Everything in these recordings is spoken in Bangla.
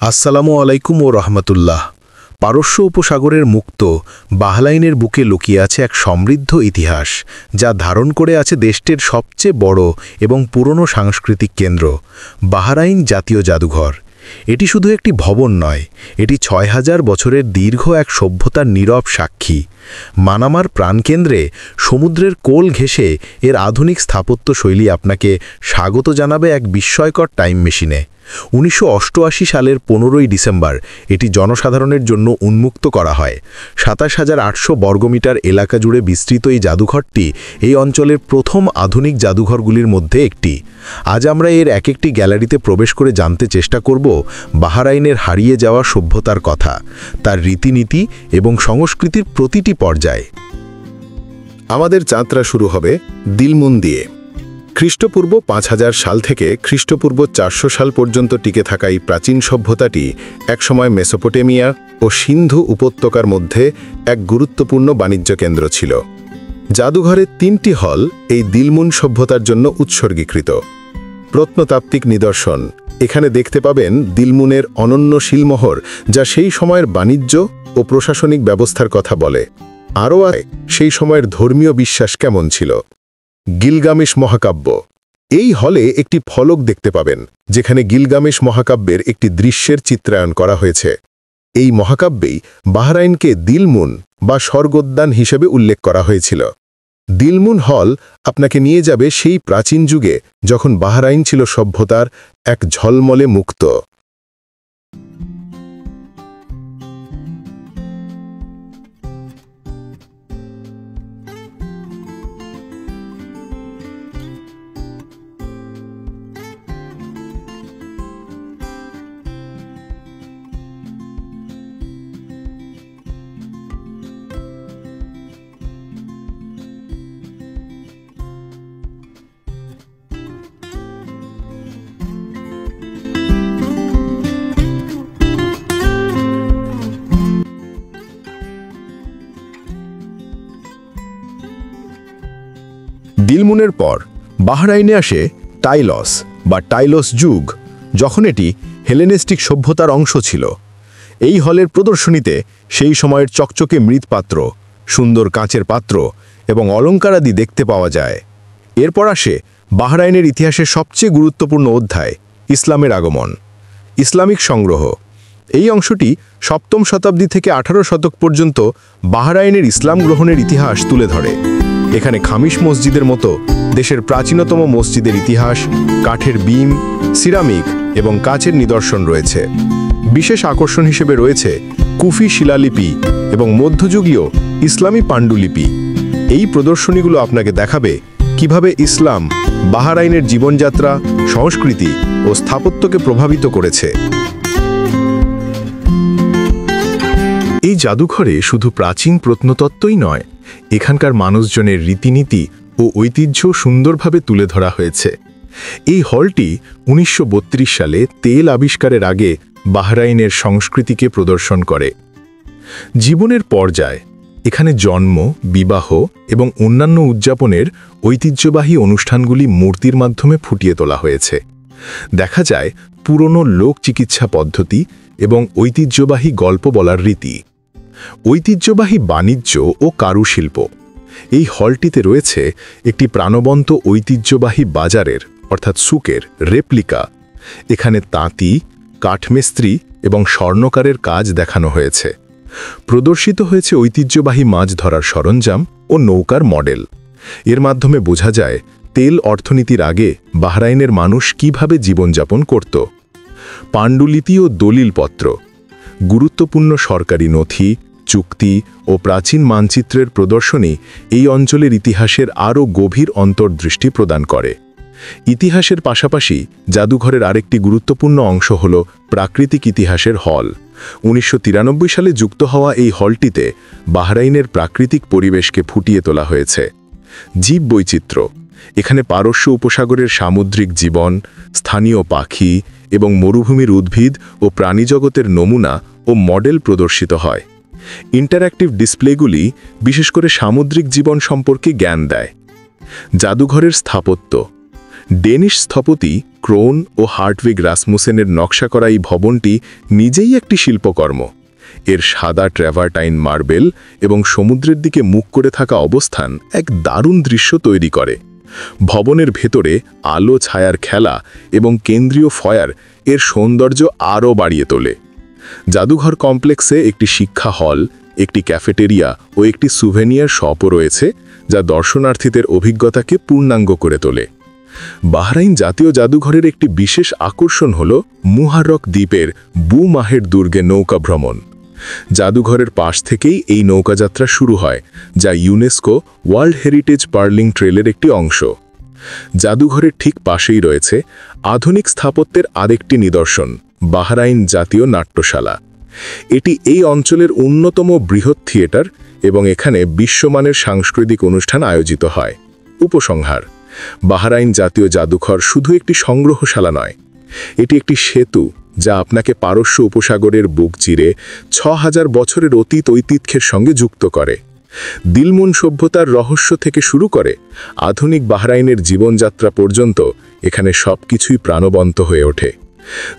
আসসালামু আলাইকুম ও রহমতুল্লাহ। পারস্য উপসাগরের মুক্ত বাহরাইনের বুকে লুকিয়ে আছে এক সমৃদ্ধ ইতিহাস, যা ধারণ করে আছে দেশটির সবচেয়ে বড় এবং পুরনো সাংস্কৃতিক কেন্দ্র বাহরাইন জাতীয় জাদুঘর। এটি শুধু একটি ভবন নয়, এটি ৬,০০০ বছরের দীর্ঘ এক সভ্যতার নীরব সাক্ষী। মানামার প্রাণকেন্দ্রে সমুদ্রের কোল ঘেঁষে এর আধুনিক স্থাপত্য শৈলী আপনাকে স্বাগত জানাবে এক বিস্ময়কর টাইম মেশিনে। ১৯৮৮ সালের ১৫ই ডিসেম্বর এটি জনসাধারণের জন্য উন্মুক্ত করা হয়। ২৭,৮০০ বর্গমিটার এলাকা জুড়ে বিস্তৃত এই জাদুঘরটি এই অঞ্চলের প্রথম আধুনিক জাদুঘরগুলির মধ্যে একটি। আজ আমরা এর এক একটি গ্যালারিতে প্রবেশ করে জানতে চেষ্টা করব বাহরাইনের হারিয়ে যাওয়া সভ্যতার কথা, তার রীতিনীতি এবং সংস্কৃতির প্রতিটি পর্যায়ে। আমাদের যাত্রা শুরু হবে দিলমুন দিয়ে। খ্রিস্টপূর্ব ৫,০০০ সাল থেকে খ্রিস্টপূর্ব ৪০০ সাল পর্যন্ত টিকে থাকা এই প্রাচীন সভ্যতাটি একসময় মেসোপটেমিয়া ও সিন্ধু উপত্যকার মধ্যে এক গুরুত্বপূর্ণ বাণিজ্য কেন্দ্র ছিল। জাদুঘরের ৩টি হল এই দিলমুন সভ্যতার জন্য উৎসর্গীকৃত। প্রত্নতাত্ত্বিক নিদর্শন এখানে দেখতে পাবেন দিলমুনের অনন্য শিলমোহর, যা সেই সময়ের বাণিজ্য ও প্রশাসনিক ব্যবস্থার কথা বলে। আরও সেই সময়ের ধর্মীয় বিশ্বাস কেমন ছিল। গিলগামেশ মহাকাব্য। এই হলে একটি ফলক দেখতে পাবেন, যেখানে গিলগামেশ মহাকাব্যের একটি দৃশ্যের চিত্রায়ন করা হয়েছে। এই মহাকাব্যেই বাহরাইনকে দিলমুন বা স্বর্গোদ্যান হিসেবে উল্লেখ করা হয়েছিল। দিলমুন হল আপনাকে নিয়ে যাবে সেই প্রাচীন যুগে, যখন বাহরাইন ছিল সভ্যতার এক ঝলমলে মুক্ত। দিলমুনের পর বাহরাইনে আসে টাইলস বা টাইলস যুগ, যখন এটি হেলেনিস্টিক সভ্যতার অংশ ছিল। এই হলের প্রদর্শনীতে সেই সময়ের চকচকে মৃৎপাত্র, সুন্দর কাঁচের পাত্র এবং অলঙ্কারাদি দেখতে পাওয়া যায়। এরপর আসে বাহরাইনের ইতিহাসের সবচেয়ে গুরুত্বপূর্ণ অধ্যায়, ইসলামের আগমন। ইসলামিক সংগ্রহ এই অংশটি ৭ম শতাব্দী থেকে ১৮ শতক পর্যন্ত বাহরাইনের ইসলাম গ্রহণের ইতিহাস তুলে ধরে। এখানে খামিশ মসজিদের মতো দেশের প্রাচীনতম মসজিদের ইতিহাস, কাঠের বিম, সিরামিক এবং কাচের নিদর্শন রয়েছে। বিশেষ আকর্ষণ হিসেবে রয়েছে কুফি শিলালিপি এবং মধ্যযুগীয় ইসলামী পাণ্ডুলিপি। এই প্রদর্শনীগুলো আপনাকে দেখাবে কিভাবে ইসলাম বাহরাইনের জীবনযাত্রা, সংস্কৃতি ও স্থাপত্যকে প্রভাবিত করেছে। এই জাদুঘরে শুধু প্রাচীন প্রত্নতত্ত্বই নয়, এখানকার মানুষজনের রীতিনীতি ও ঐতিহ্য সুন্দরভাবে তুলে ধরা হয়েছে। এই হলটি ১৯৩২ সালে তেল আবিষ্কারের আগে বাহরাইনের সংস্কৃতিকে প্রদর্শন করে। জীবনের পর্যায় এখানে জন্ম, বিবাহ এবং অন্যান্য উদযাপনের ঐতিহ্যবাহী অনুষ্ঠানগুলি মূর্তির মাধ্যমে ফুটিয়ে তোলা হয়েছে। দেখা যায় পুরনো লোক চিকিৎসা পদ্ধতি এবং ঐতিহ্যবাহী গল্প বলার রীতি। ঐতিহ্যবাহী বাণিজ্য ও কারুশিল্প এই হলটিতে রয়েছে একটি প্রাণবন্ত ঐতিহ্যবাহী বাজারের অর্থাৎ সুকের রেপ্লিকা। এখানে তাঁতি, কাঠমিস্ত্রি এবং স্বর্ণকারের কাজ দেখানো হয়েছে। প্রদর্শিত হয়েছে ঐতিহ্যবাহী মাছ ধরার সরঞ্জাম ও নৌকার মডেল। এর মাধ্যমে বোঝা যায় তেল অর্থনীতির আগে বাহরাইনের মানুষ কিভাবে জীবনযাপন করত। পাণ্ডুলিপি ও দলিলপত্র গুরুত্বপূর্ণ সরকারি নথি, চুক্তি ও প্রাচীন মানচিত্রের প্রদর্শনী এই অঞ্চলের ইতিহাসের আরও গভীর অন্তর্দৃষ্টি প্রদান করে। ইতিহাসের পাশাপাশি জাদুঘরের আরেকটি গুরুত্বপূর্ণ অংশ হল প্রাকৃতিক ইতিহাসের হল। ১৯৯৩ সালে যুক্ত হওয়া এই হলটিতে বাহরাইনের প্রাকৃতিক পরিবেশকে ফুটিয়ে তোলা হয়েছে। জীববৈচিত্র্য এখানে পারস্য উপসাগরের সামুদ্রিক জীবন, স্থানীয় পাখি এবং মরুভূমির উদ্ভিদ ও প্রাণীজগতের নমুনা ও মডেল প্রদর্শিত হয়। ইন্টারঅ্যাক্টিভ ডিসপ্লেগুলি বিশেষ করে সামুদ্রিক জীবন সম্পর্কে জ্ঞান দেয়। জাদুঘরের স্থাপত্য ডেনিশ স্থপতি ক্রোন ও হার্টভিগ রাসমুসেনের নকশা করা এই ভবনটি নিজেই একটি শিল্পকর্ম। এর সাদা ট্র্যাভারটাইন মার্বেল এবং সমুদ্রের দিকে মুখ করে থাকা অবস্থান এক দারুণ দৃশ্য তৈরি করে। ভবনের ভেতরে আলো ছায়ার খেলা এবং কেন্দ্রীয় ফয়ার এর সৌন্দর্য আরও বাড়িয়ে তোলে। জাদুঘর কমপ্লেক্সে একটি শিক্ষা হল, একটি ক্যাফেটেরিয়া ও একটি সুভেনিয়ার শপও রয়েছে, যা দর্শনার্থীদের অভিজ্ঞতাকে পূর্ণাঙ্গ করে তোলে। বাহরাইন জাতীয় জাদুঘরের একটি বিশেষ আকর্ষণ হল মুহাররক দ্বীপের বু মাহের দুর্গে নৌকা ভ্রমণ। জাদুঘরের পাশ থেকেই এই নৌকাযাত্রা শুরু হয়, যা ইউনেস্কো ওয়ার্ল্ড হেরিটেজ পার্লিং ট্রেলের একটি অংশ। জাদুঘরের ঠিক পাশেই রয়েছে আধুনিক স্থাপত্যের আরেকটি নিদর্শন, বাহরাইন জাতীয় নাট্যশালা। এটি এই অঞ্চলের অন্যতম বৃহৎ থিয়েটার এবং এখানে বিশ্বমানের সাংস্কৃতিক অনুষ্ঠান আয়োজিত হয়। উপসংহার: বাহরাইন জাতীয় জাদুঘর শুধু একটি সংগ্রহশালা নয়, এটি একটি সেতু যা আপনাকে পারস্য উপসাগরের বুক চিরে ৬,০০০ বছরের অতীত ঐতিহ্যের সঙ্গে যুক্ত করে। দিলমুন সভ্যতার রহস্য থেকে শুরু করে আধুনিক বাহরাইনের জীবনযাত্রা পর্যন্ত এখানে সবকিছুই প্রাণবন্ত হয়ে ওঠে।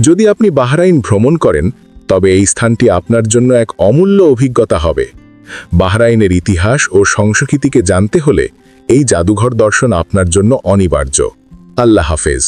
যদি আপনি বাহরাইন ভ্রমণ করেন, তবে এই স্থানটি আপনার জন্য এক অমূল্য অভিজ্ঞতা হবে। বাহরাইনের ইতিহাস ও সংস্কৃতিকে জানতে হলে এই জাদুঘর দর্শন আপনার জন্য অনিবার্য। আল্লাহ হাফেজ।